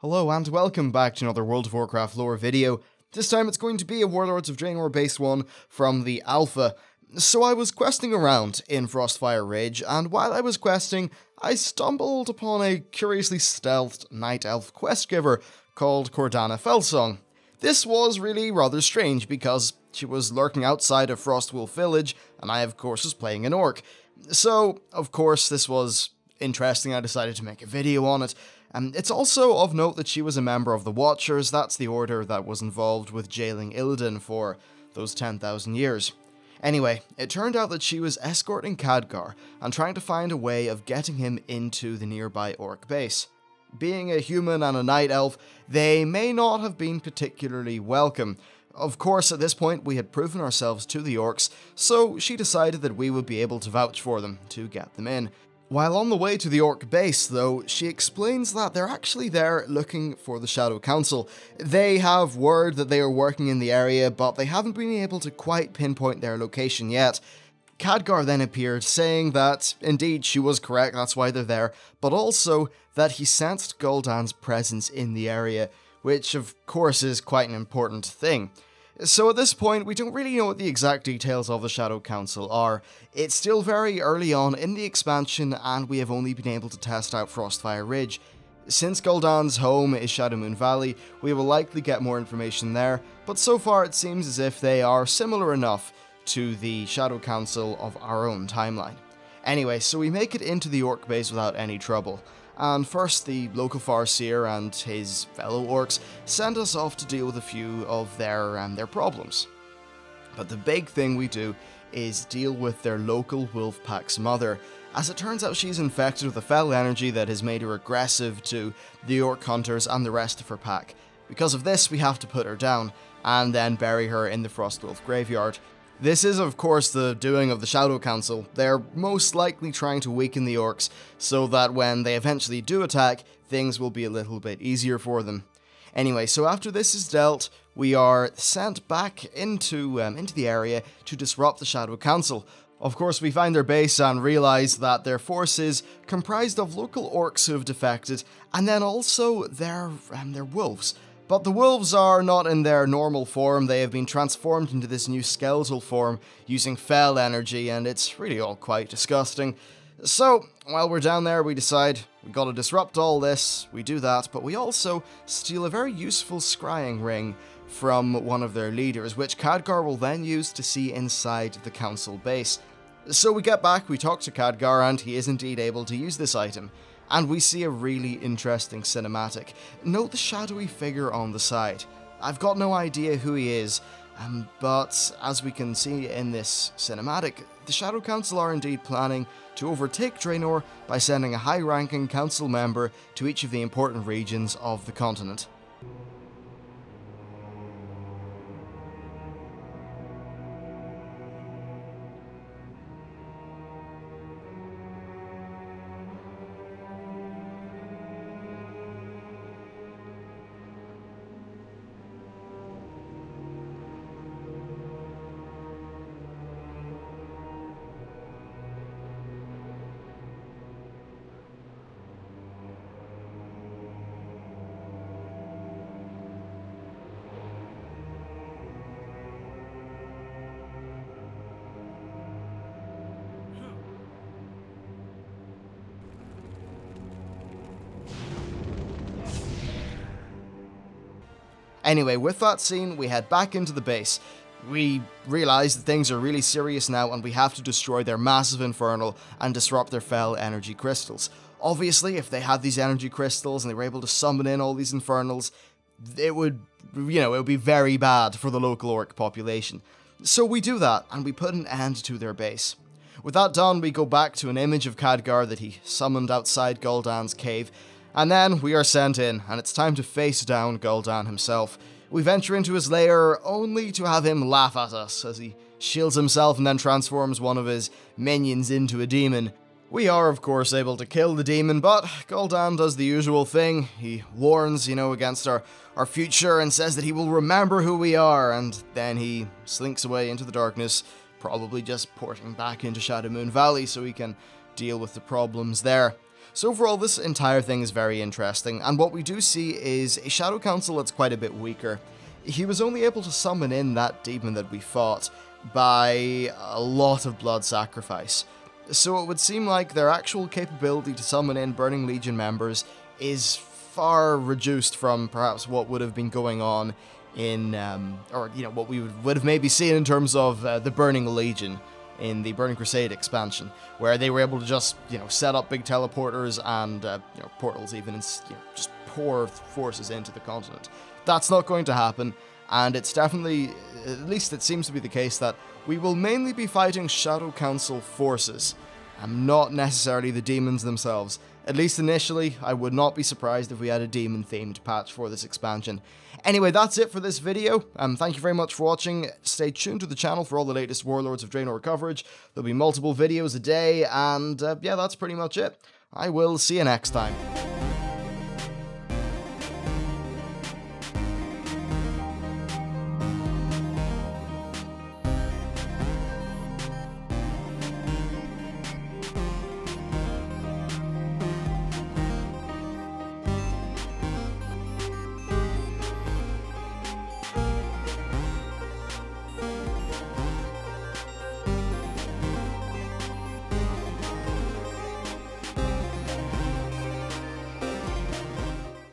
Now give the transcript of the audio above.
Hello and welcome back to another World of Warcraft lore video. This time it's going to be a Warlords of Draenor based one from the Alpha. So I was questing around in Frostfire Ridge, and while I was questing, I stumbled upon a curiously stealthed night elf quest giver called Gul'Dan Felsong. This was really rather strange because she was lurking outside of Frostwolf Village, and I of course was playing an orc. So, of course, this was interesting. I decided to make a video on it. It's also of note that she was a member of the Watchers. That's the order that was involved with jailing Gul'Dan for those 10,000 years. Anyway, it turned out that she was escorting Khadgar and trying to find a way of getting him into the nearby orc base. Being a human and a night elf, they may not have been particularly welcome. Of course, at this point we had proven ourselves to the orcs, so she decided that we would be able to vouch for them to get them in. While on the way to the orc base, though, she explains that they're actually there looking for the Shadow Council. They have word that they are working in the area, but they haven't been able to quite pinpoint their location yet. Khadgar then appeared, saying that indeed she was correct, that's why they're there, but also that he sensed Gul'Dan's presence in the area, which of course is quite an important thing. So at this point, we don't really know what the exact details of the Shadow Council are. It's still very early on in the expansion, and we have only been able to test out Frostfire Ridge. Since Gul'Dan's home is Shadowmoon Valley, we will likely get more information there, but so far it seems as if they are similar enough to the Shadow Council of our own timeline. Anyway, so we make it into the orc base without any trouble. And first, the local Farseer and his fellow orcs send us off to deal with a few of their problems. But the big thing we do is deal with their local wolf pack's mother. As it turns out, she's infected with a fell energy that has made her aggressive to the orc hunters and the rest of her pack. Because of this, we have to put her down, and then bury her in the Frostwolf graveyard. This is, of course, the doing of the Shadow Council. They're most likely trying to weaken the orcs, so that when they eventually do attack, things will be a little bit easier for them. Anyway, so after this is dealt, we are sent back into the area to disrupt the Shadow Council. Of course, we find their base and realise that their force is comprised of local orcs who have defected, and then also their wolves. But the wolves are not in their normal form. They have been transformed into this new skeletal form using fell energy, and it's really all quite disgusting. So, while we're down there, we decide we gotta disrupt all this. We do that, but we also steal a very useful scrying ring from one of their leaders, which Khadgar will then use to see inside the council base. So we get back, we talk to Khadgar, and he is indeed able to use this item. And we see a really interesting cinematic. Note the shadowy figure on the side. I've got no idea who he is, but as we can see in this cinematic, the Shadow Council are indeed planning to overtake Draenor by sending a high-ranking council member to each of the important regions of the continent. Anyway, with that scene, we head back into the base. We realise that things are really serious now, and we have to destroy their massive infernal and disrupt their fell energy crystals. Obviously, if they had these energy crystals and they were able to summon in all these infernals, it would be very bad for the local orc population. So we do that, and we put an end to their base. With that done, we go back to an image of Khadgar that he summoned outside Gul'Dan's cave, and then we are sent in, and it's time to face down Gul'Dan himself. We venture into his lair, only to have him laugh at us as he shields himself and then transforms one of his minions into a demon. We are, of course, able to kill the demon, but Gul'Dan does the usual thing. He warns, against our future and says that he will remember who we are, and then he slinks away into the darkness, probably just porting back into Shadowmoon Valley so he can deal with the problems there. So overall, this entire thing is very interesting, and what we do see is a Shadow Council that's quite a bit weaker. He was only able to summon in that demon that we fought by a lot of blood sacrifice. So it would seem like their actual capability to summon in Burning Legion members is far reduced from perhaps what would have been going on in, or what we would have maybe seen in terms of the Burning Legion in the Burning Crusade expansion, where they were able to just, set up big teleporters and, portals even, and, just pour forces into the continent. That's not going to happen, and it's definitely, at least it seems to be the case, that we will mainly be fighting Shadow Council forces, and not necessarily the demons themselves. At least initially, I would not be surprised if we had a demon-themed patch for this expansion. Anyway, that's it for this video. Thank you very much for watching. Stay tuned to the channel for all the latest Warlords of Draenor coverage. There'll be multiple videos a day, and yeah, that's pretty much it. I will see you next time.